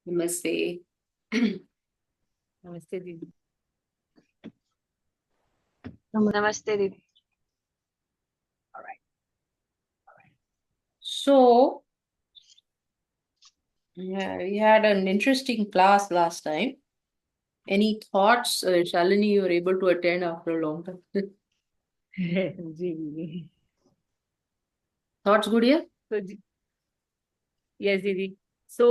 Namaste. नमस्ते दीदी। नमस्ते दीदी। All right. So, we had an interesting class last time. Any thoughts, Shalini, you were able to attend after a long time? जी Thoughts, Gudia? तो yes दीदी। So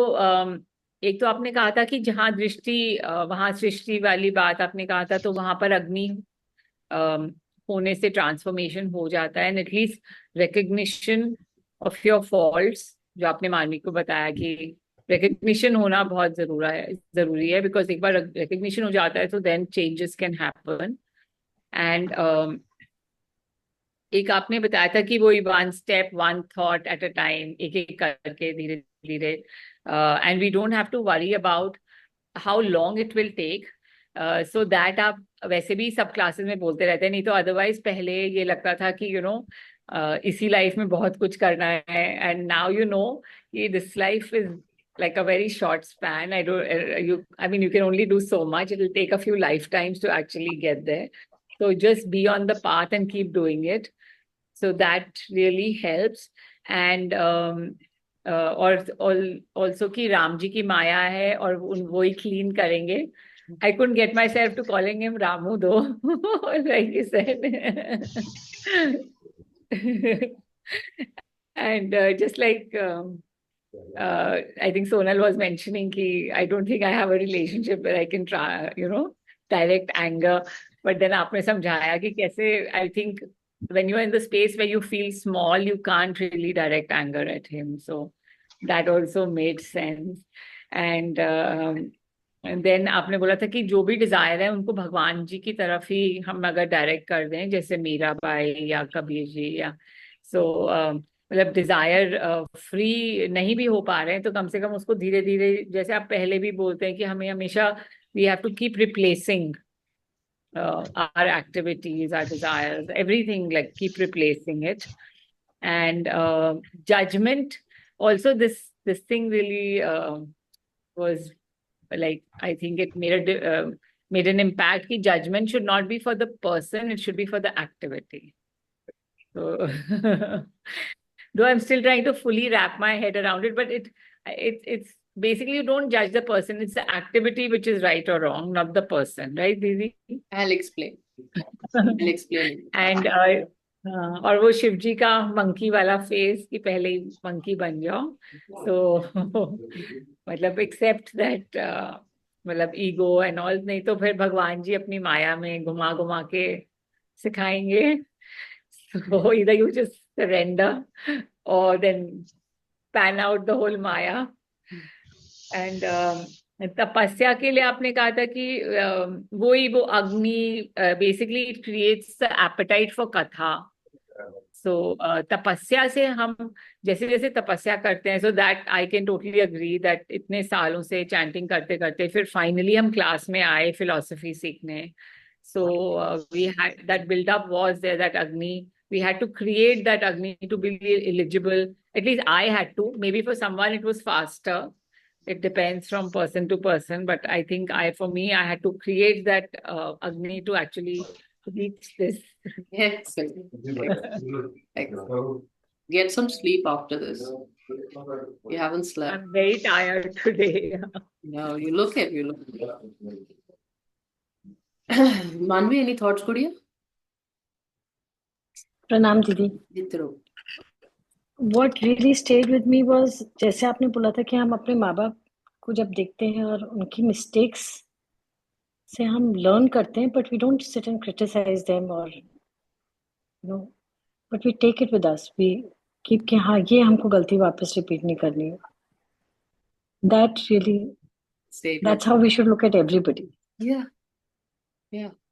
एक तो आपने कहा था कि जहाँ दृष्टि वहां सृष्टि वाली बात आपने कहा था, तो वहां पर अग्नि होने से ट्रांसफॉर्मेशन हो जाता है, and at least recognition of your faults, जो आपने मानवी को बताया कि रिकग्निशन होना बहुत जरूरी है, बिकॉज एक बार रिकग्निशन हो जाता है तो then changes can happen. And एक आपने बताया था कि वो one step one thought at a time, एक एक करके धीरे धीरे, and we don't have to worry about how long it will take, so that आप वैसे भी सब क्लासेस में बोलते रहते हैं, नहीं तो अदरवाइज पहले ये लगता था कि इसी लाइफ में बहुत कुछ करना है, एंड नाउ कि this life is like a very short span. I mean, you can only do so much. It will take a few lifetimes to actually get there. So just be on the path and keep doing it. So that really helps. And और also कि राम जी की माया है और वो ही clean करेंगे. I couldn't get myself to calling him Ramu though, like you said. And just like I think Sonal was mentioning कि I don't think I have a relationship where I can try, direct anger. But then आपने समझाया कि कैसे, I think when you're in the space where you feel small, you can't really direct anger at him. So that also made sense. And then आपने बोला था कि जो भी डिजायर है उनको भगवान जी की तरफ ही हम अगर डायरेक्ट कर दें, जैसे मीराबाई या कबीर जी, या सो मतलब डिजायर फ्री नहीं भी हो पा रहे हैं तो कम से कम उसको धीरे धीरे, जैसे आप पहले भी बोलते हैं कि हमें हमेशा we have to keep replacing our activities, our desires, everything, like keep replacing it. And judgment also, this thing really was like, I think it made an impact कि judgment should not be for the person, it should be for the activity. So though I'm still trying to fully wrap my head around it, but it's basically you don't judge the person, it's the activity which is right or wrong, not the person, right, Didi? I'll explain. I'll explain. And और वो शिव जी का monkey वाला face कि पहले ही monkey बन जाओ, तो मतलब एक्सेप्ट दैट, मतलब ईगो एंड ऑल, नहीं तो फिर भगवान जी अपनी माया में घुमा घुमा के सिखाएंगे. So either you just surrender or then pan out the whole Maya. And तपस्या के लिए आपने कहा था कि वो अग्नि basically it creates the apatite for कथा. सो तपस्या से हम जैसे जैसे तपस्या करते हैं, so that I can totally agree that इतने सालों से चैंटिंग करते करते फिर फाइनली हम क्लास में आए फिलोसफी सीखने. So we had that build up was there, that Agni, we had to create that agni to be eligible. At least I had to. Maybe for someone it was faster. It depends from person to person. But I think for me, I had to create that agni to actually reach this. Yes. Get some sleep after this. You haven't slept. I'm very tired today. No, you look it. Manvi, any thoughts, Gudia? प्रणाम दीदी। Ditro. What really stayed with me was जैसे आपने बोला था कि हम अपने माँ बाप को जब देखते हैं और उनकी मिस्टेक्स से हम लर्न करते हैं, but we don't sit and criticise them, और but we take it with us, we keep कि हाँ ये हमको गलती वापस रिपीट नहीं करनी है. That really, that's how we should look at everybody. Yeah,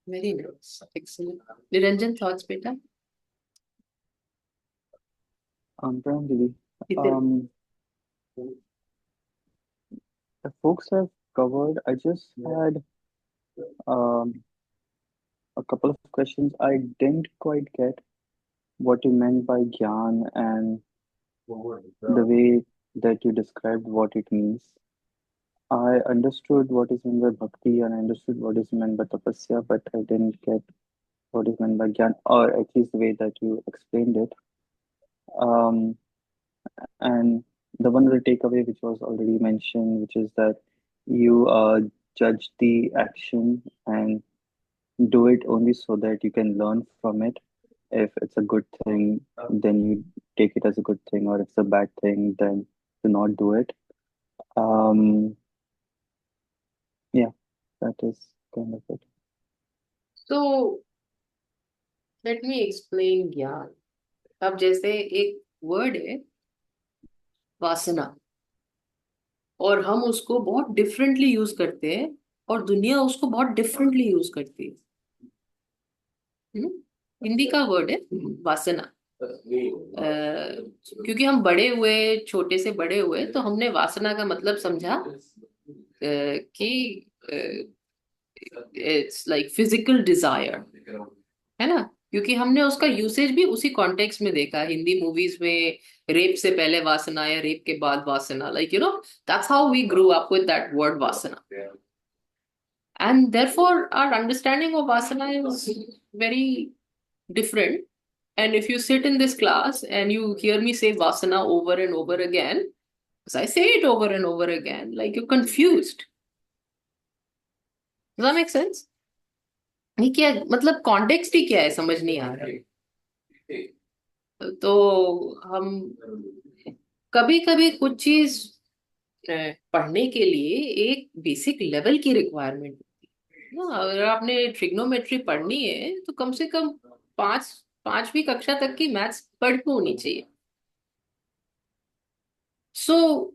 very nice. Excellent. Niranjan, thoughts, beta? Didi. The folks have covered. I just had a couple of questions. I didn't quite get what you meant by Gyan and the way that you described what it means. I understood what is meant by bhakti and I understood what is meant by tapasya, but I didn't get what is meant by gyan, or at least the way that you explained it. Um, and the one other takeaway, which was already mentioned, which is that you judge the action and do it only so that you can learn from it. If it's a good thing, then you take it as a good thing, or if it's a bad thing, then do not do it. Um, yeah, that is kind of it. So let me explain ज्ञान. अब जैसे एक word है वासना, और हम उसको बहुत डिफरेंटली यूज करते हैं और दुनिया उसको बहुत डिफरेंटली यूज करती है. हम्म? हिंदी का वर्ड है वासना. क्योंकि हम बड़े हुए, छोटे से बड़े हुए, तो हमने वासना का मतलब समझा कि इट्स लाइक फिजिकल डिजायर, है ना. क्योंकि हमने उसका यूसेज भी उसी कॉन्टेक्स्ट में देखा, हिंदी मूवीज में रेप से पहले वासना या रेप के बाद वासना, like you know, that's how we grow up with that word vasana. And therefore, our understanding of vasana is very different. And if you sit in this class and you hear me say vasana over and over again, because I say it over and over again, like you're confused. Does that make sense? ये क्या मतलब context ही क्या है, समझ नहीं आ रहा. तो हम कभी कभी कुछ चीज पढ़ने के लिए एक बेसिक लेवल की रिक्वायरमेंट होती है ना. अगर आपने ट्रिग्नोमेट्री पढ़नी है तो कम से कम पांचवी कक्षा तक की मैथ्स पढ़ के होनी चाहिए. So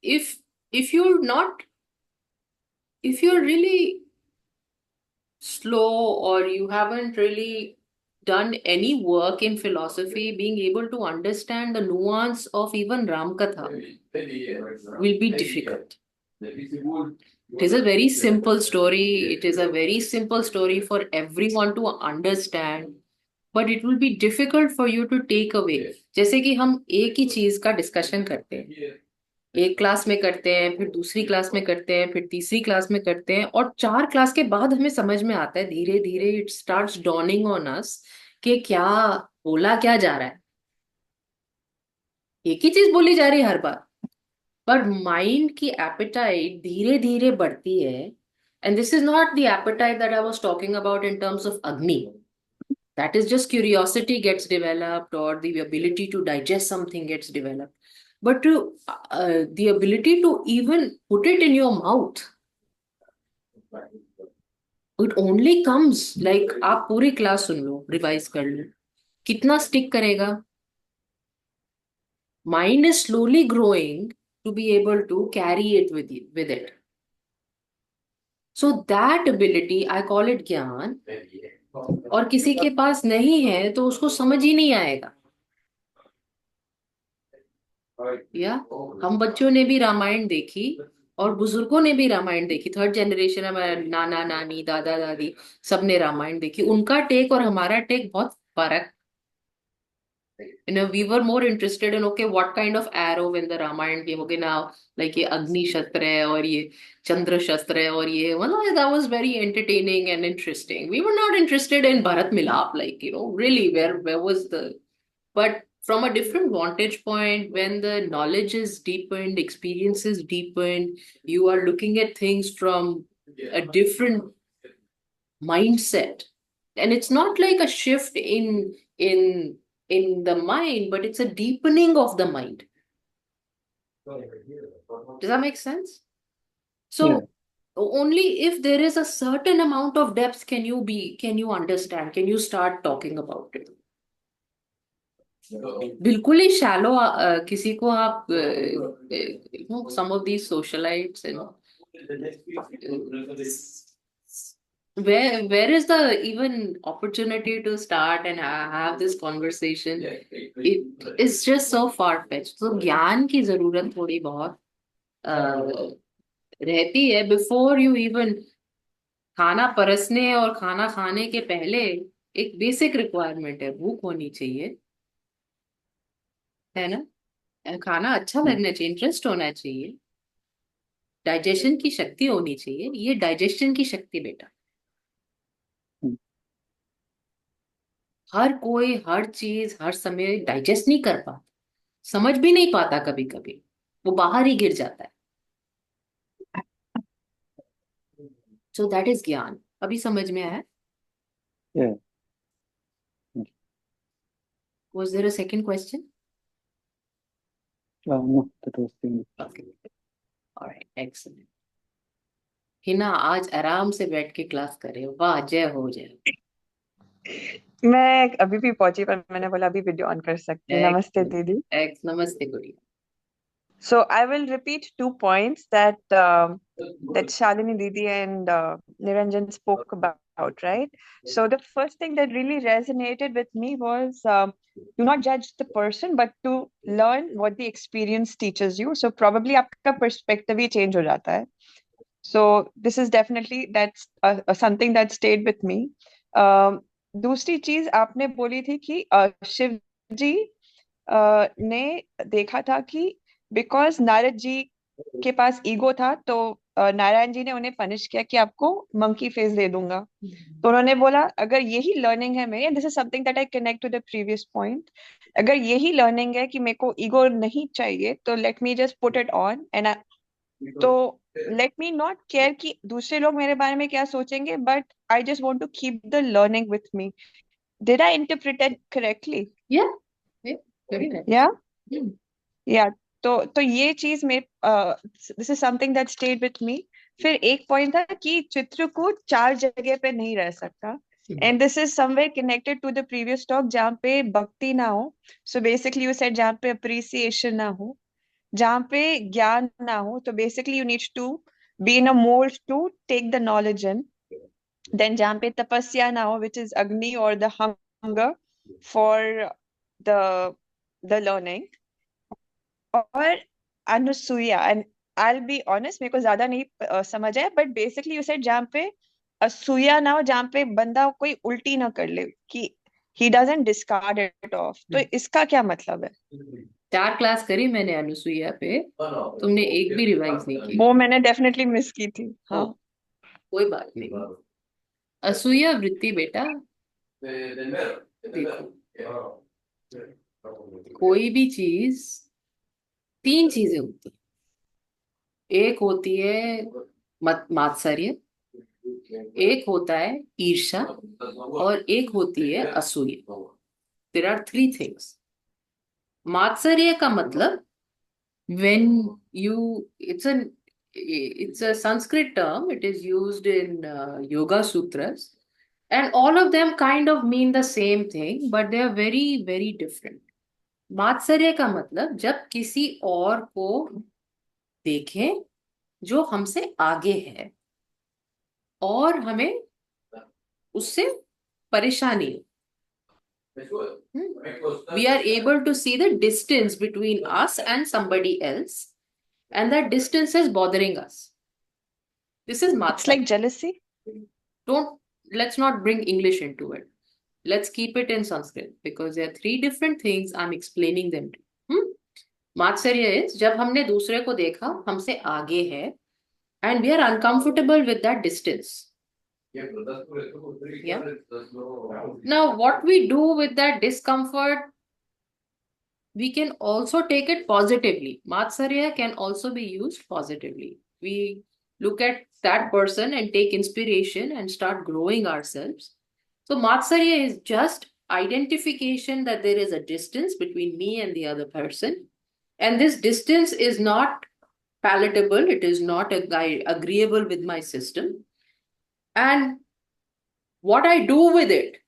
if you're not, if you're really slow or you haven't really done any work in philosophy, being able to understand the nuance of even Ramkatha will be difficult. It is a very simple story. It is a very simple story for everyone to understand, but it will be difficult for you to take away. जैसे कि हम एक ही चीज का discussion करते हैं, एक class में करते हैं, फिर दूसरी क्लास में करते हैं, फिर तीसरी क्लास में करते हैं, और 4 क्लास के बाद हमें समझ में आता है, धीरे धीरे it starts dawning on us कि क्या बोला क्या जा रहा है. एक ही चीज बोली जा रही है हर बार, पर माइंड की एपेटाइट धीरे धीरे बढ़ती है. And this is not the apatite that I was talking about in terms of अग्नि. That is just curiosity gets developed, or the ability to digest something gets developed. But the ability to even put it in your mouth, it only comes like आप पूरी class सुन लो, revise कर लो, कितना stick करेगा. Mind is slowly growing to be able to carry it with it. So that ability, I call it ज्ञान. और किसी के पास नहीं है तो उसको समझ ही नहीं आएगा. या हम बच्चों ने भी रामायण देखी और बुजुर्गों ने भी रामायण देखी. थर्ड जनरेशन, हमारे नाना नानी दादा दादी सबने रामायण देखी. उनका टेक और हमारा टेक बहुत फर्क. we were more interested in, okay, what kind of arrow in the Ramayana came, okay, now like ये अग्नि शस्त्र है और ये चंद्र शस्त्र है और ये, well, that was very entertaining and interesting. We were not interested in Bharat Milap, like, really where was the. But from a different vantage point, when the knowledge is deepened, experience is deepened, you are looking at things from a different mindset. And it's not like a shift in the mind, but it's a deepening of the mind. Does that make sense? So Yeah. only if there is a certain amount of depth can you understand, can you start talking about it. बिल्कुल ही shallow किसी को आप some of these socialites, where is the even opportunity to start and have this conversation? It is just so far-fetched. So ज्ञान की जरूरत थोड़ी बहुत रहती है. बिफोर यू इवन खाना परसने और खाना खाने के पहले एक बेसिक रिक्वायरमेंट है, भूख होनी चाहिए, है ना. खाना अच्छा लगना चाहिए, इंटरेस्ट होना चाहिए. डाइजेशन की शक्ति होनी चाहिए, ये डाइजेशन की शक्ति बेटा। हम्म। हर कोई हर चीज हर समय डाइजेस्ट नहीं कर पाता, समझ भी नहीं पाता, कभी कभी वो बाहर ही गिर जाता है। सो दैट इज ज्ञान। अभी समझ में आया? Yeah. Was there a second question? No, that was the Okay. All right. Excellent. Hina आज आराम से बैठ के क्लास करे, वाह जय हो जय हो। मैं अभी भी पहुंची पर मैंने बोला अभी वीडियो ऑन कर सकती हूँ। नमस्ते दीदी। नमस्ते गुड़िया। So I will repeat 2 points that that Shalini Didi and Niranjan spoke about, right? So the first thing that really resonated with me was do not judge the person, but to learn what the experience teaches you. So probably आपका perspective ही change हो जाता है. So this is definitely that's something that stayed with me. दूसरी चीज आपने बोली थी कि शिव जी ने देखा था कि बिकॉज नारद जी के पास ईगो था तो नारायण जी ने उन्हें पनिश किया कि आपको मंकी फेस दे दूंगा। तो उन्होंने बोला अगर यही लर्निंग है मेरी, this is something that I connect to the previous point, अगर यही लर्निंग है कि मेरे को ईगो नहीं चाहिए तो let me just put it on and तो लेट मी नॉट केयर कि दूसरे लोग मेरे बारे में क्या सोचेंगे, but I just want to keep the learning with me. Did I interpret it correctly? Yeah, yeah, very nice. या Hmm. या तो ये चीज में this is something that stayed with me. फिर एक पॉइंट था कि चित्रकूट 4 जगह पे नहीं रह सकता, and this is somewhere connected to the previous talk जहाँ पे भक्ति ना हो। सो बेसिकली यू सेड जहाँ पे अप्रिसिएशन ना हो, जहाँ पे ज्ञान ना हो, तो basically you need to be in a mode to take the knowledge in. Then जहाँ पे तपस्या ना हो, विच इज अग्नि और the hunger for the learning. और अनुसुईया, and I will be honest मेरे को ज्यादा नहीं समझ आया, बट बेसिकली यू सेड जहाँ पे असूया ना हो, जहाँ पे बंदा कोई उल्टी ना कर ले कि he doesn't discard it of, तो इसका क्या मतलब है? 4 क्लास करी मैंने अनुसुईया पे, तुमने एक भी रिवाइज नहीं की। वो मैंने डेफिनेटली मिस की थी। हाँ कोई बात नहीं। असूया वृत्ति बेटा, देखो कोई भी चीज 3 चीजें होती है। एक होती है मात्सर्य, एक होता है ईर्ष्या, और एक होती है असूया। There are 3 things. मात्सर्य का मतलब when you it's a Sanskrit term, it is used in yoga sutras, and all of them kind of mean the same thing, but they are very very different. मात्सर्य का मतलब जब किसी और को देखें जो हमसे आगे है और हमें उससे परेशानी हो। We are able to see the distance between us and somebody else, and that distance is bothering us. This is it's matsarya. Like jealousy. Let's not bring English into it. Let's keep it in Sanskrit because there are 3 different things. I'm explaining them to you. Matsarya is जब हमने दूसरे को देखा हमसे आगे है and we are uncomfortable with that distance. Yeah. Now what we do with that discomfort, we can also take it positively. Matsarya can also be used positively. We look at that person and take inspiration and start growing ourselves. So Matsarya is just identification that there is a distance between me and the other person. And this distance is not palatable. It is not agreeable with my system. And what I do with it,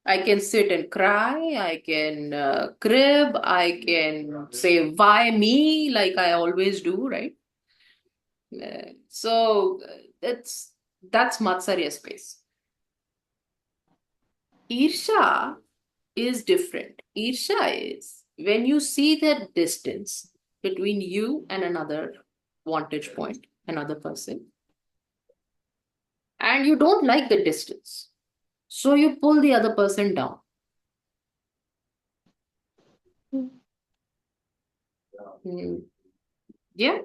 I can sit and cry, I can crib, I can say, why me, like I always do, right? So that's Matsarya space. Irsha is different. Irsha is when you see the distance between you and another vantage point, another person, and you don't like the distance. So you pull the other person down. Yeah.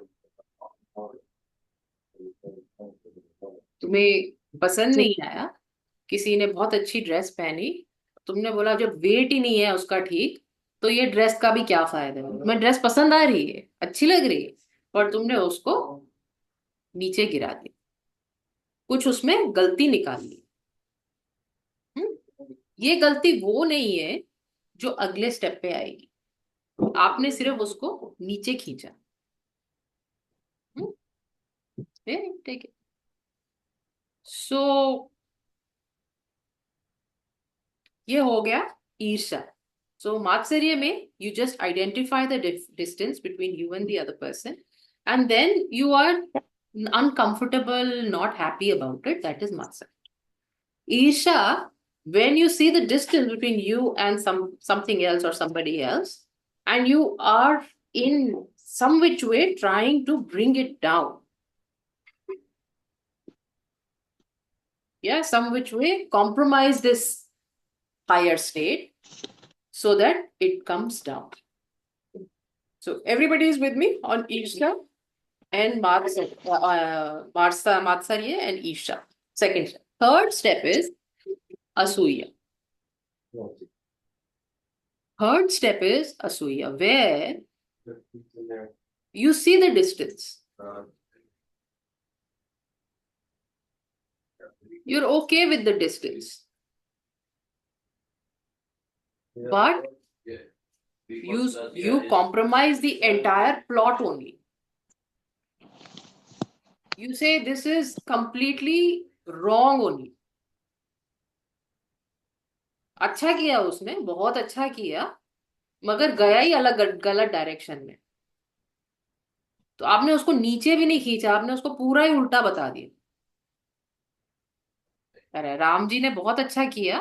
तुम्हें पसंद नहीं आया, किसी ने बहुत अच्छी dress पहनी, तुमने बोला जब वेट ही नहीं है उसका ठीक, तो ये ड्रेस का भी क्या फायदा है। तुम्हें ड्रेस पसंद आ रही है, अच्छी लग रही है, पर तुमने उसको नीचे गिरा दिया, कुछ उसमें गलती निकाल ली। ये गलती वो नहीं है जो अगले स्टेप पे आएगी, आपने सिर्फ उसको नीचे खींचा। ठीक है। सो ये हो गया ईर्ष्या। सो मात्सर्य में you just identify the distance between you and the other person, and then you are uncomfortable, not happy about it. That is matsarya. Isha, when you see the distance between you and something else or somebody else, and you are in some which way trying to bring it down, yeah, some which way compromise this higher state so that it comes down. So everybody is with me on Isha and Matsarya and Isha. Second step. Third step is Asuya. Third step is Asuya, where you see the distance. You're okay with the distance. But you compromise the entire plot only. You say this is completely wrong only. अच्छा किया उसने, बहुत अच्छा किया, मगर गया ही अलग गलत डायरेक्शन में। तो आपने उसको नीचे भी नहीं खींचा, आपने उसको पूरा ही उल्टा बता दिया। अरे राम जी ने बहुत अच्छा किया,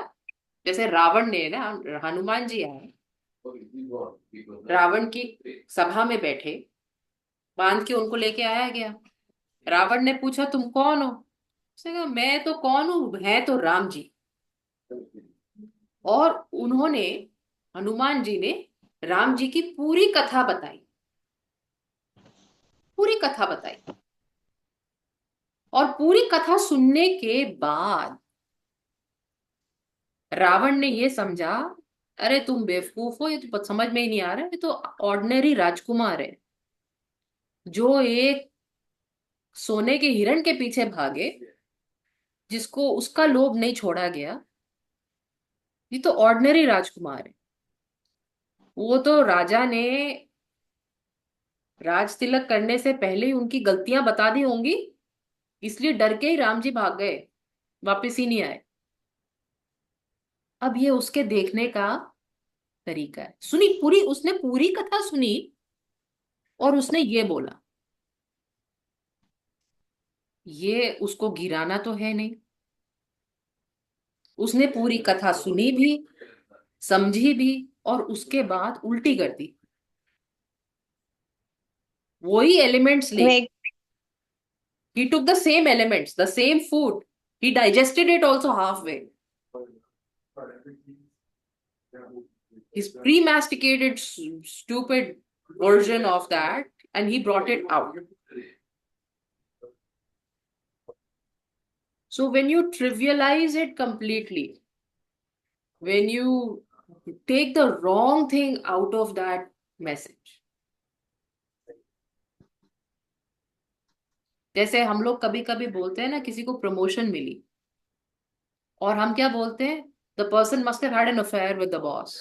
जैसे रावण ने ना, हनुमान जी आए, रावण की सभा में बैठे, बांध के उनको लेके आया गया। रावण ने पूछा तुम कौन हो, उसने कहा मैं तो कौन हूं, है तो राम जी। और उन्होंने, हनुमान जी ने राम जी की पूरी कथा बताई, पूरी कथा बताई। और पूरी कथा सुनने के बाद रावण ने ये समझा, अरे तुम बेवकूफ हो, ये तो समझ में ही नहीं आ रहा है, ये तो ऑर्डिनरी राजकुमार है जो एक सोने के हिरण के पीछे भागे, जिसको उसका लोभ नहीं छोड़ा गया। ये तो ऑर्डिनरी राजकुमार है। वो तो राजा ने राज तिलक करने से पहले ही उनकी गलतियां बता दी होंगी, इसलिए डर के ही राम जी भाग गए, वापस ही नहीं आए। अब ये उसके देखने का तरीका है। सुनी पूरी, उसने पूरी कथा सुनी और उसने ये बोला, ये उसको गिराना तो है नहीं। उसने पूरी कथा सुनी भी, समझी भी, और उसके बाद उल्टी कर दी, वही एलिमेंट्स ले। Make He took the same elements, the same food. He digested it also halfway. His pre-masticated, stupid version of that, and he brought it out. So when you trivialize it completely, when you take the wrong thing out of that message, जैसे हम लोग कभी कभी बोलते हैं ना, किसी को प्रमोशन मिली और हम क्या बोलते हैं, the person must have had an affair with the boss.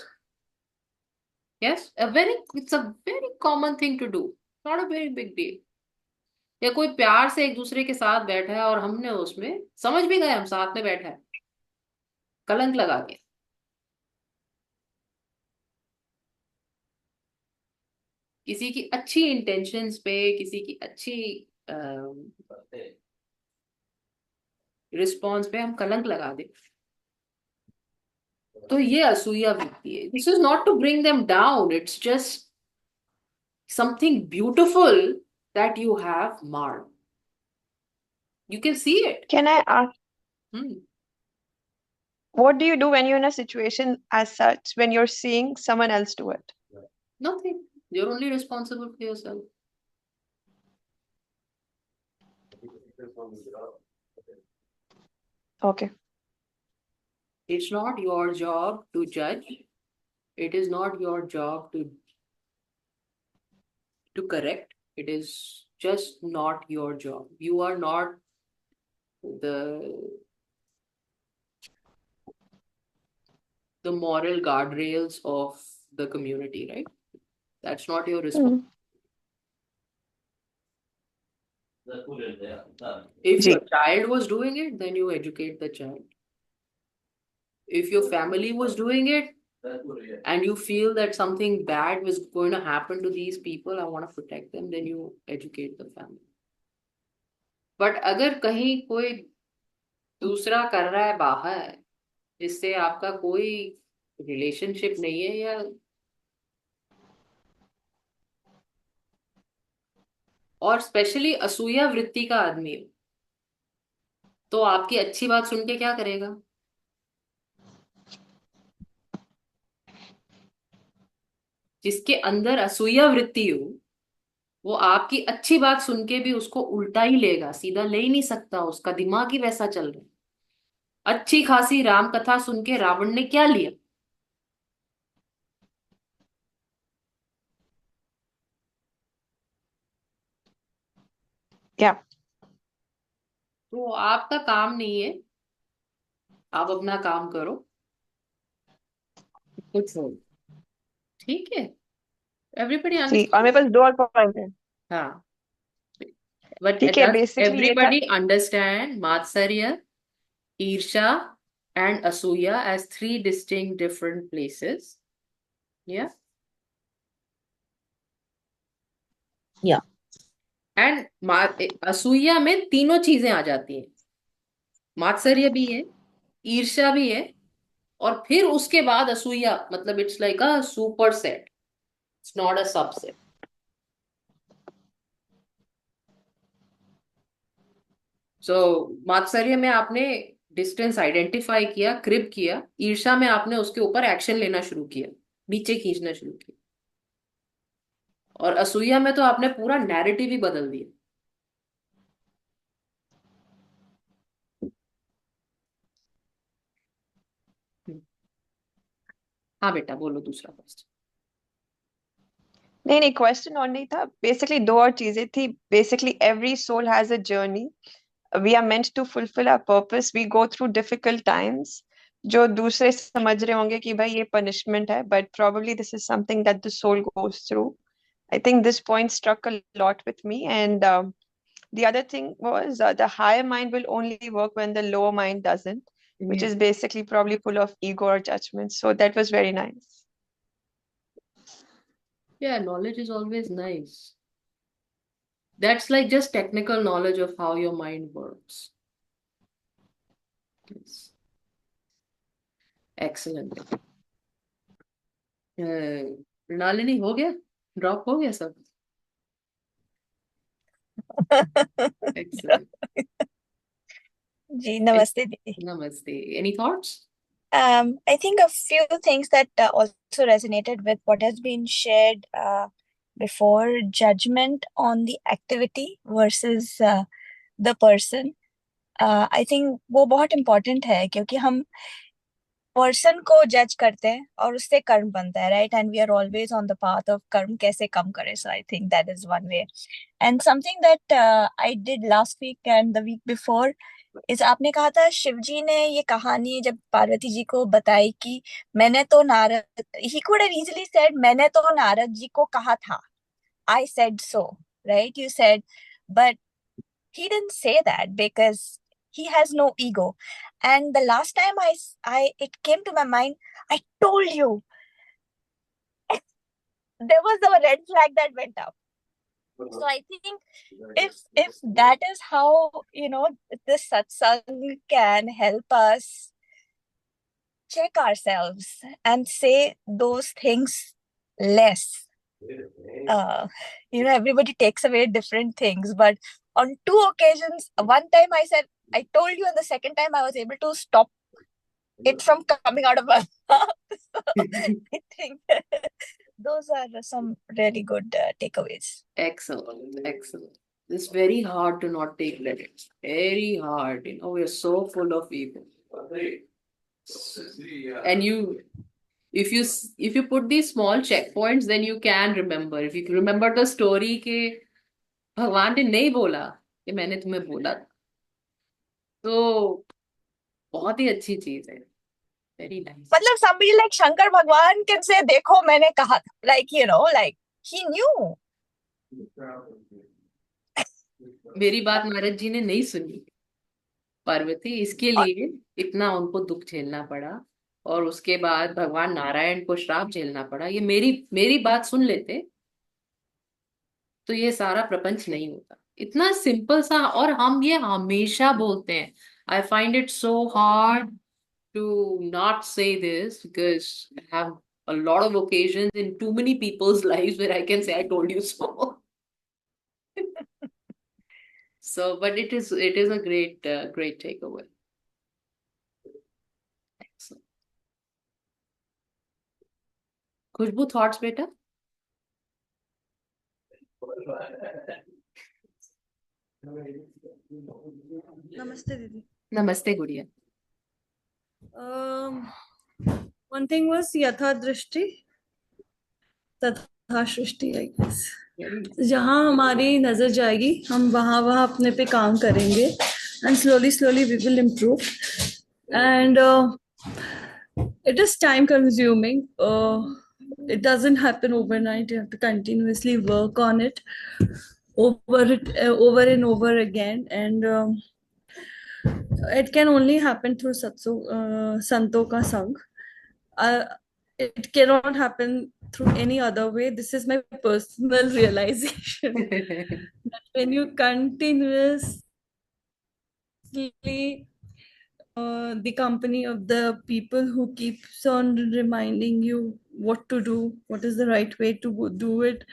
Yes, it's a very common thing to do, not a very big deal. या कोई प्यार से एक दूसरे के साथ बैठा है और हमने उसमें समझ भी गए हम साथ में बैठा है, कलंक लगा के। किसी की अच्छी इंटेंशंस पे, किसी की अच्छी रिस्पॉन्स पे हम कलंक लगा दे, तो ये असूया वृत्ति है। This is not to bring them down, it's just something beautiful that you have marred, you can see it. Can I ask, what do you do when you're in a situation as such, when you're seeing someone else do it? Nothing, you're only responsible for yourself. Okay. It's not your job to judge. It is not your job to correct. It is just not your job. You are not the moral guardrails of the community, right? That's not your responsibility. If Ji. your child was doing it, then you educate the child. If your family was doing it and you feel that something bad was going to happen to these people, I want to protect them, then you educate the family. But अगर कहीं कोई दूसरा कर रहा है बाहर जिससे आपका कोई रिलेशनशिप नहीं है, या और स्पेशली असूया वृत्ति का आदमी हो, तो आपकी अच्छी बात सुन के क्या करेगा? जिसके अंदर असूया वृत्ति हो, वो आपकी अच्छी बात सुन के भी उसको उल्टा ही लेगा, सीधा ले ही नहीं सकता, उसका दिमाग ही वैसा चल रहा है। अच्छी खासी राम कथा सुन के रावण ने क्या लिया? Yeah. तो आपका काम नहीं है, आप अपना काम करो, कुछ हो, ठीक है? एवरीबडी जी, और अंडरस्टैंड? मेरे पास 2 और पॉइंट है। हाँ, but ठीक है, does बेसिकली ये था। everybody understand Matsarya, Irsha and Asuya as 3 distinct different places? Yeah. Yeah. And असूया में तीनों चीजें आ जाती हैं, मात्सर्य भी है, ईर्ष्या भी है, और फिर उसके बाद असूया, मतलब it's like a superset, it's not a subset. So मात्सर्य में आपने डिस्टेंस आइडेंटिफाई किया, क्रिप किया, ईर्ष्या में आपने उसके ऊपर एक्शन लेना शुरू किया, नीचे खींचना शुरू किया, और असूया में तो आपने पूरा नैरेटिव ही बदल दिया। हाँ बेटा, बोलो दूसरा क्वेश्चन। नहीं, क्वेश्चन और नहीं था। बेसिकली 2 और चीजें थी। Basically every soul has a journey. We are meant to fulfil our purpose. We go through difficult times, जो दूसरे समझ रहे होंगे कि भाई ये पनिशमेंट है, but probably this is something that the soul goes through. I think this point struck a lot with me. And the other thing was the higher mind will only work when the lower mind doesn't, which is basically probably full of ego or judgment. So that was very nice. Yeah, knowledge is always nice. That's like just technical knowledge of how your mind works. Yes. Excellent. Nalini, हो गया? Drop हो गया सब? Excellent. जी, नमस्ते दीदी. Namaste. Any thoughts? I think a few things that also resonated with what has been shared before. Judgment on the activity versus the person. I think वो बहुत important है, क्योंकि हम पर्सन को जज करते हैं और उससे कर्म बनता है, right? And we are always on the path of कर्म कैसे कम करें. So I think that is one way. And something that I did last week and the week before इस आपने कहा था, शिव जी ने ये कहानी जब पार्वती जी को बताई कि मैंने तो Narad, he could have easily said मैंने तो नारद जी को कहा था, I said so, right? You said, but he didn't say that because he has no ego. And the last time it came to my mind, I told you. There was a red flag that went up. So I think if that is how, this satsang can help us check ourselves and say those things less. Everybody takes away different things, but on 2 occasions, one time I said I told you, and the second time I was able to stop it from coming out of my mouth. So I think those are some really good takeaways. Excellent. It's very hard to not take credits. Very hard. We're so full of ego. And if you put these small checkpoints, then you can remember. If you remember the story कि भगवान ने नहीं बोला कि मैंने तुम्हें बोला था, तो बहुत ही अच्छी चीज है. Very nice. मतलब somebody like Shankar Bhagwan can say, देखो मैंने कहा था. Like, like he knew. मेरी बात नारद जी ने नहीं सुनी पार्वती, इसके लिए इतना उनको दुख झेलना पड़ा, और उसके बाद भगवान नारायण को श्राप झेलना पड़ा. ये मेरी बात सुन लेते तो ये सारा प्रपंच नहीं होता. इतना सिंपल सा, और हम ये हमेशा बोलते हैं. I find it so hard to not say this because I have a lot of occasions in too many people's lives where I can say I told you so. So, but it is a great takeaway. Excellent. Khushbu, thoughts, beta? Namaste, Didi. Namaste, Gudiya. One thing was Yatha Drishti, Tatha Shrishti, I guess. जहाँ हमारी नजर जाएगी हम वहाँ अपने पे काम करेंगे and slowly we will improve and it is time consuming. It doesn't happen overnight. You have to continuously work on it over and over again, and it can only happen through santo ka sang. It cannot happen through any other way. This is my personal realization that when you continuously the company of the people who keeps on reminding you what to do, what is the right way to do it,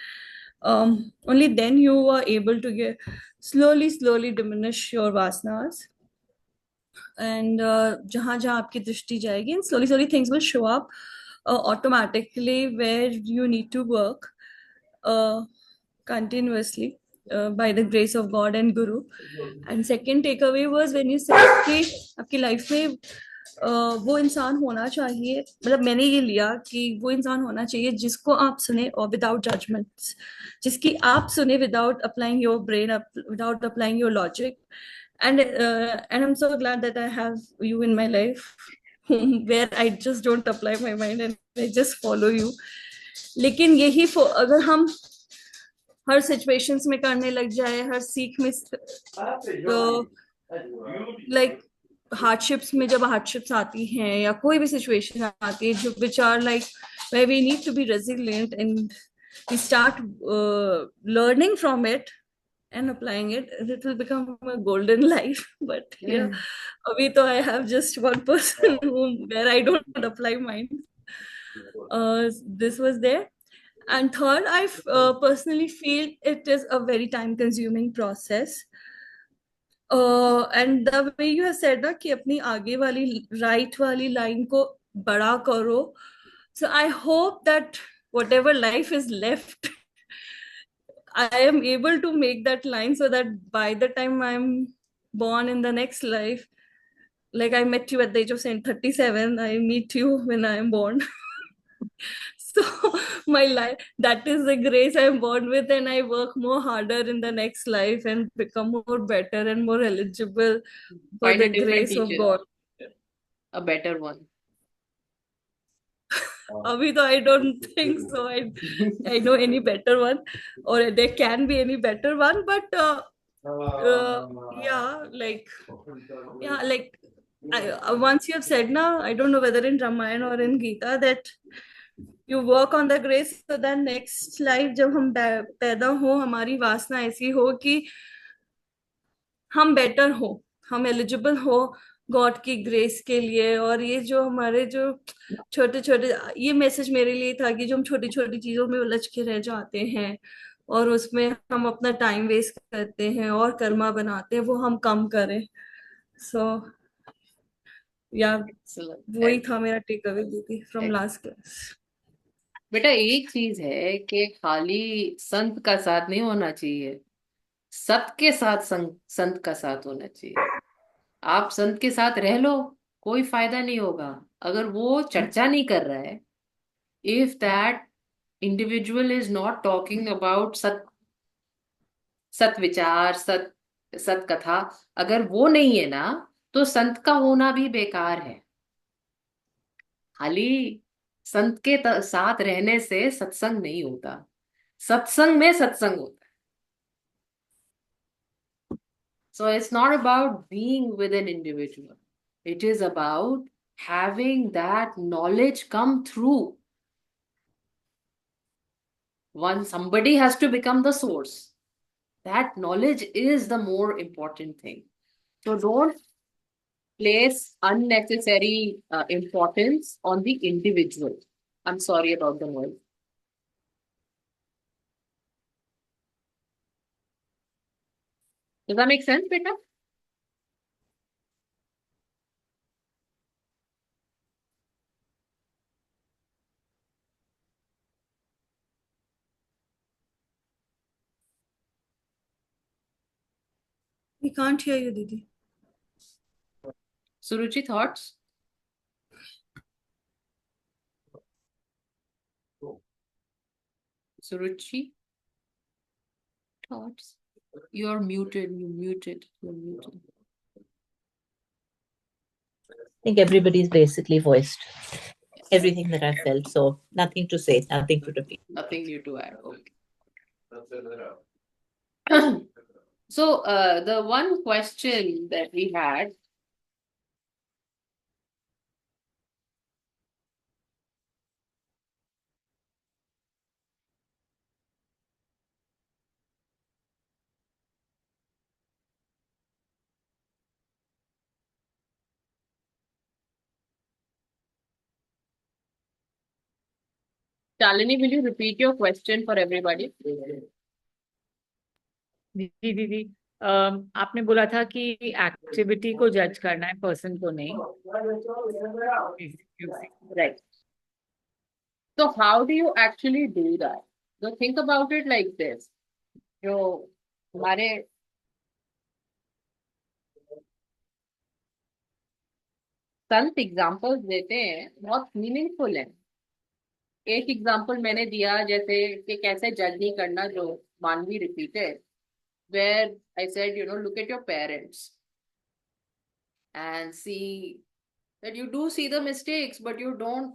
only then you are able to slowly diminish your vasanas. And jahan aapki drishti jayegi, and slowly things will show up automatically where you need to work continuously by the grace of God and Guru. And second takeaway was when you said कि आपकी life में वो इंसान होना चाहिए, मतलब मैंने ये लिया कि वो इंसान होना चाहिए जिसको आप सुने और विदाउट जजमेंट्स, जिसकी आप सुने without applying your brain, without applying your logic. And I'm so glad that I have you in my life where I just don't apply my mind and I just follow you. लेकिन यही अगर हम हर situations में करने लग जाए, हर सीख में, तो लाइक हार्डशिप्स में जब हार्डशिप्स आती हैं या कोई भी सिचुएशन आती है जो which are like where we need to be resilient and we start learning from it and applying it, it will become a golden life. But yeah, abhi to I have just one person where I don't apply mine. This was there. And third, I personally feel it is a very time consuming process. And the way you have said that कि अपनी आगे वाली right वाली line को बड़ा करो. So I hope that whatever life is left, I am able to make that line so that by the time I'm born in the next life, like I met you at the age of 37, I meet you when I am born. So my life, that is the grace I'm born with, and I work more harder in the next life and become more better and more eligible for Find the a different grace of teacher. God. A better one. Abhi though I don't think so. I know any better one, or there can be any better one, but once you have said now, I don't know whether in Ramayana or in Gita, that you work on the grace so that next life जब हम पैदा हो हमारी वासना ऐसी हो कि हम बेटर हो, हम एलिजिबल हो गॉड की ग्रेस के लिए. और ये जो हमारे जो छोटे छोटे, ये मैसेज मेरे लिए था कि जो हम छोटी छोटी चीजों में उलझ के रह जाते हैं और उसमें हम अपना टाइम वेस्ट करते हैं और कर्मा बनाते हैं, वो हम कम करें. सो या वही था मेरा टेक अवे दीदी फ्रॉम लास्ट क्लास. बेटा एक चीज है कि खाली संत का साथ नहीं होना चाहिए, सत के साथ संत का साथ होना चाहिए। आप संत के साथ रह लो, कोई फायदा नहीं होगा अगर वो चर्चा नहीं कर रहा है। If that individual is not talking about सत विचार, सत कथा, अगर वो नहीं है ना, तो संत का होना भी बेकार है। खाली संत के साथ रहने से सत्संग नहीं होता, सत्संग में सत्संग होता है। So it's not about being with an individual. It is about having that knowledge come through. Somebody has to become the source. That knowledge is the more important thing. So don't place unnecessary importance on the individual. I'm sorry about the noise. Does that make sense, Beta? We can't hear you, Didi. Suruchi, thoughts? Suruchi, thoughts? You're muted. You're muted. I think everybody's basically voiced everything that I felt. So nothing to say, nothing to repeat. Nothing new to add. Okay. So the one question that we had. Shalini, will you repeat your question for everybody? दीदी आपने बोला था कि activity को जज करना है, person को नहीं। Right. So how do you actually do that? So think about it like this. जो हमारे संत एग्जाम्पल्स देते हैं बहुत मीनिंगफुल है। एक एग्जाम्पल मैंने दिया जैसे कि कैसे जज नहीं करना, जो मानवी repeated, where I said, look at your parents and see that you do see the mistakes, but you don't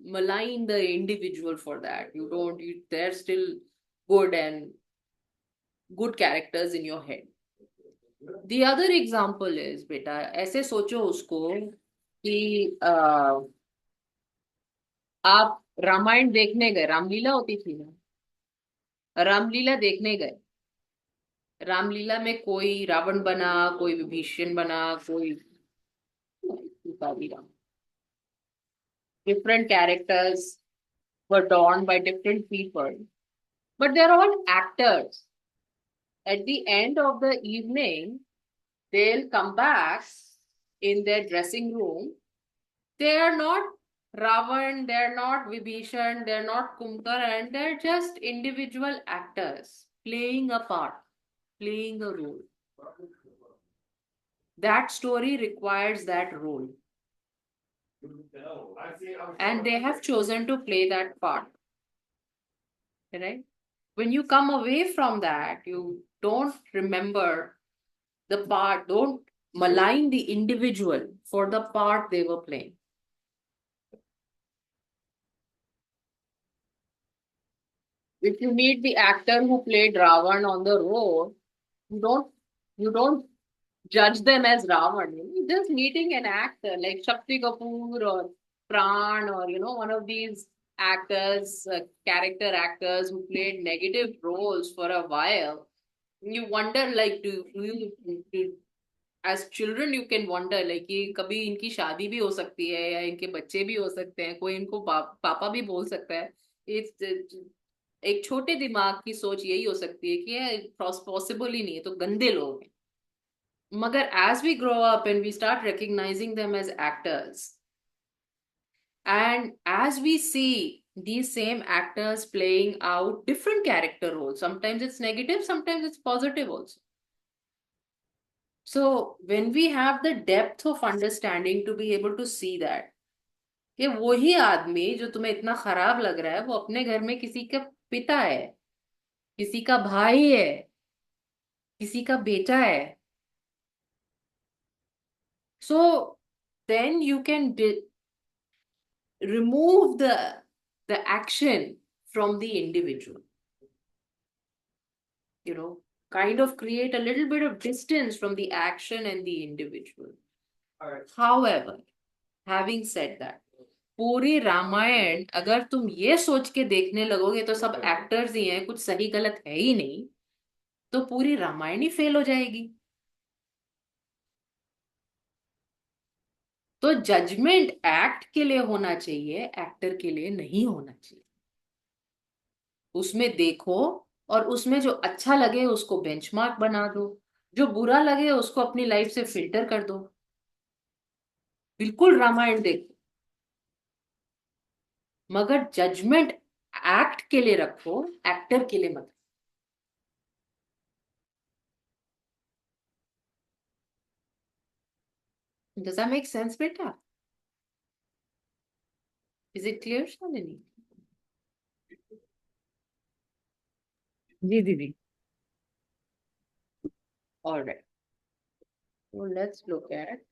malign the individual for that. They're still good and good characters in your head. The other example is, बेटा ऐसे सोचो उसको कि आप रामायण देखने गए, रामलीला होती थी ना, रामलीला देखने गए, रामलीला में कोई रावण बना, कोई विभीषण बना, कोई different characters were drawn by different people, but they're all actors. At the end of the evening, they'll come back in their dressing room. They are not Ravan, they're not Vibhishan, they're not Kumbhakarna, they're just individual actors playing a part, playing a role. That story requires that role. And they have chosen to play that part. Right? When you come away from that, you don't remember the part, don't malign the individual for the part they were playing. If you meet the actor who played Ravan on the road, you don't judge them as Ravan. You're just meeting an actor like Shakti Kapoor or Pran or one of these actors, character actors who played negative roles for a while. You wonder, like, as children you can wonder, like, कि कभी इनकी शादी भी हो सकती है या इनके बच्चे भी हो सकते हैं, कोई इनको पापा भी बोल सकता है। एक छोटे दिमाग की सोच यही हो सकती है कि पॉसिबल ही नहीं है, तो गंदे लोग हैं। मगर as we grow up and we start recognizing them as actors, and as we see these same actors playing out different character roles. Sometimes it's negative, sometimes it's positive also. So when we have the depth of understanding to be able to see that, कि वही आदमी जो तुम्हें इतना खराब लग रहा है वो अपने घर में किसी का पिता है, किसी का भाई है, किसी का बेटा है. So then you can remove the action from the individual. You know, kind of create a little bit of distance from the action and the individual. However, having said that, पूरी रामायण अगर तुम ये सोच के देखने लगोगे तो सब एक्टर्स ही हैं, कुछ सही गलत है ही नहीं, तो पूरी रामायण ही फेल हो जाएगी. तो जजमेंट एक्ट के लिए होना चाहिए, एक्टर के लिए नहीं होना चाहिए. उसमें देखो और उसमें जो अच्छा लगे उसको बेंचमार्क बना दो, जो बुरा लगे उसको अपनी लाइफ से फिल्टर कर दो. बिल्कुल रामायण देखो, मगर जजमेंट एक्ट के लिए रखो, एक्टर के लिए मत. Does that make sense, beta? Is it clear, Shalini? जी दीदी. All right. So let's look at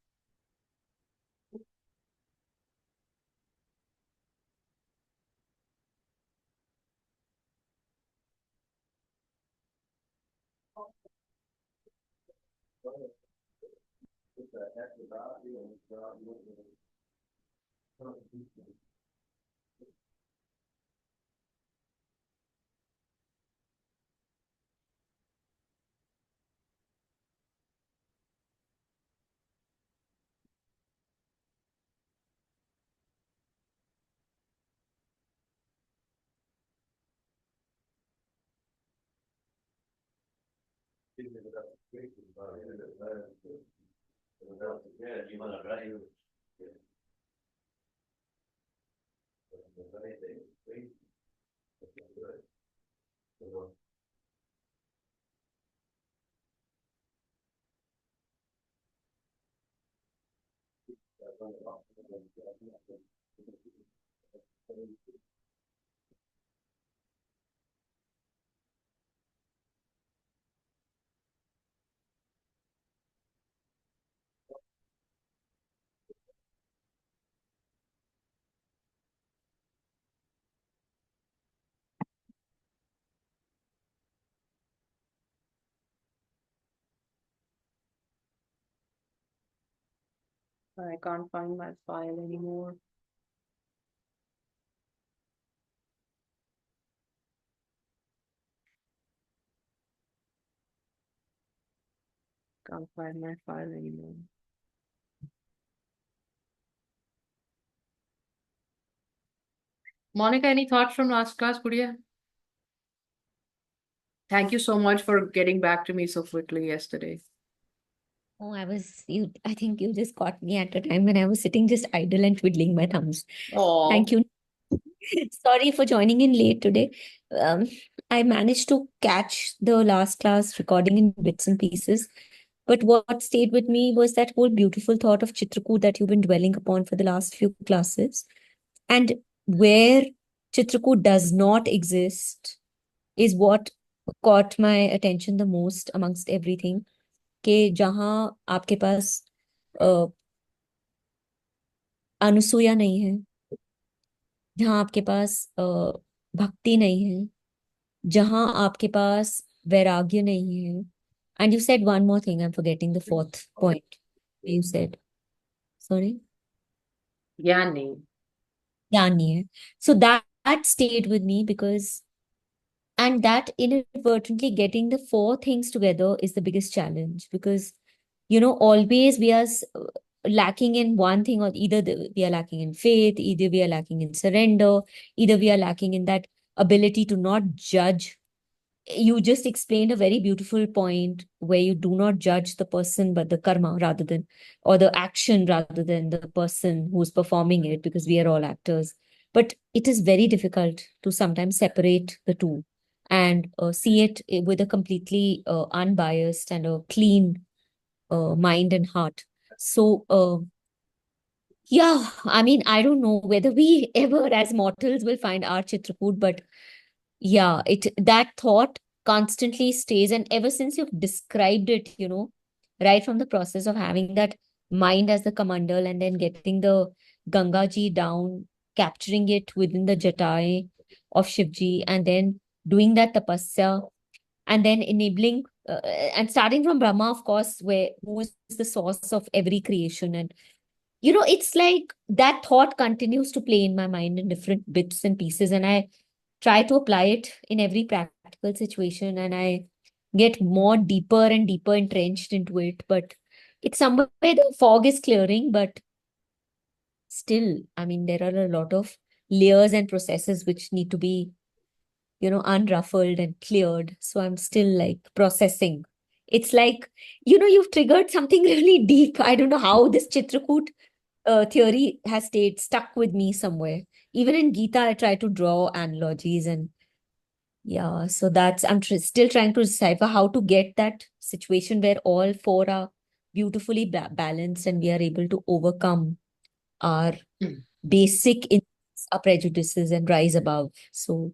I can't find my file anymore. Can't find my file anymore. Monica, any thoughts from last class, Gudiya? Thank you so much for getting back to me so quickly yesterday. Oh, I think you just caught me at a time when I was sitting just idle and twiddling my thumbs. Oh, Thank you. Sorry for joining in late today. I managed to catch the last class recording in bits and pieces. But what stayed with me was that whole beautiful thought of Chitrakoot that you've been dwelling upon for the last few classes. And where Chitrakoot does not exist is what caught my attention the most amongst everything. कि जहाँ आपके पास अनुसूया नहीं है, जहाँ आपके पास भक्ति नहीं है, जहाँ आपके पास वैराग्य नहीं है. And you said one more thing, I'm forgetting the fourth point. You said, sorry? ज्ञान नहीं. ज्ञान नहीं है. So that stayed with me because, and that inadvertently getting the four things together is the biggest challenge because, always we are lacking in one thing, or either we are lacking in faith, either we are lacking in surrender, either we are lacking in that ability to not judge. You just explained a very beautiful point where you do not judge the person, but the karma rather than, or the action rather than the person who's performing it, because we are all actors. but it is very difficult to sometimes separate the two and see it with a completely unbiased and a clean mind and heart. So, yeah, I mean, I don't know whether we ever as mortals will find our Chitrakoot, but yeah, that thought constantly stays. And ever since you've described it, right from the process of having that mind as the commander and then getting the Gangaji down, capturing it within the Jatai of Shivji, and then doing that tapasya, and then enabling and starting from Brahma, of course, who is the source of every creation. And it's like that thought continues to play in my mind in different bits and pieces, and I try to apply it in every practical situation, and I get more deeper and deeper entrenched into it. But it's somewhere the fog is clearing, but still, I mean, there are a lot of layers and processes which need to be, unruffled and cleared. So I'm still like processing. It's like, you've triggered something really deep. I don't know how this Chitrakoot theory has stayed stuck with me somewhere. Even in Gita, I try to draw analogies, and yeah, so I'm still trying to decipher how to get that situation where all four are beautifully balanced and we are able to overcome our basic our prejudices and rise above. So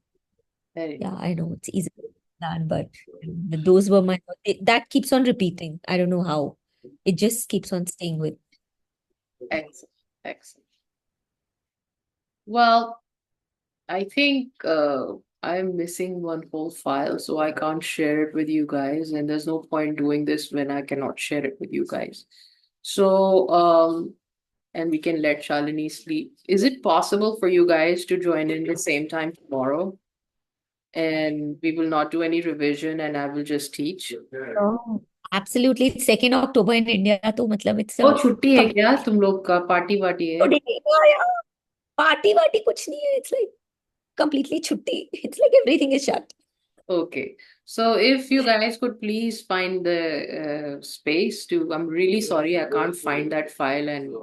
Very yeah, nice. I know it's easy to plan, but those were that keeps on repeating. I don't know how. It just keeps on staying with. Excellent. Excellent. Well, I think I'm missing one whole file, so I can't share it with you guys, and there's no point doing this when I cannot share it with you guys. So, and we can let Shalini sleep. Is it possible for you guys to join in the same time tomorrow? And we will not do any revision, and I will just teach. Oh, absolutely. 2nd October in India, तो मतलब it's वो a छुट्टी है क्या तुम लोग का? Party वार्टी है? पार्टी वार्टी कुछ नहीं है. It's like completely छुट्टी. It's like everything is shut. Okay. So if you guys could please find the space I'm really sorry, I can't find that file, and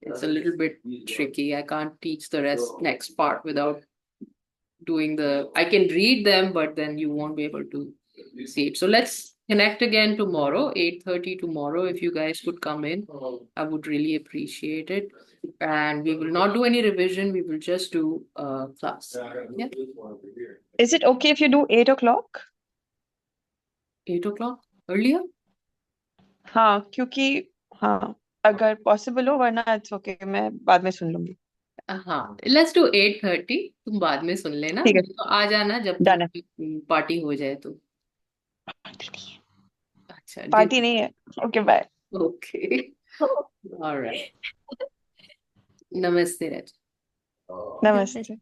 it's a little bit tricky. I can't teach the next part without doing I can read them, but then you won't be able to see it. So let's connect again tomorrow, 8:30 tomorrow. If you guys could come in, I would really appreciate it. And we will not do any revision. We will just do class. Yeah. Is it okay if you do 8 o'clock? 8 o'clock earlier? हाँ, क्योंकि हाँ, अगर possible हो, वरना it's okay, मैं बाद में सुन लूंगी. हाँ, let's do 8:30. तुम बाद में सुन लेना. ठीक है. तो आ जाना जब Done है. पार्टी हो जाए तो. अच्छा, पार्टी नहीं है. Okay, bye. Okay. All right. Namaste, Raj. Namaste.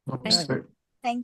Namaste.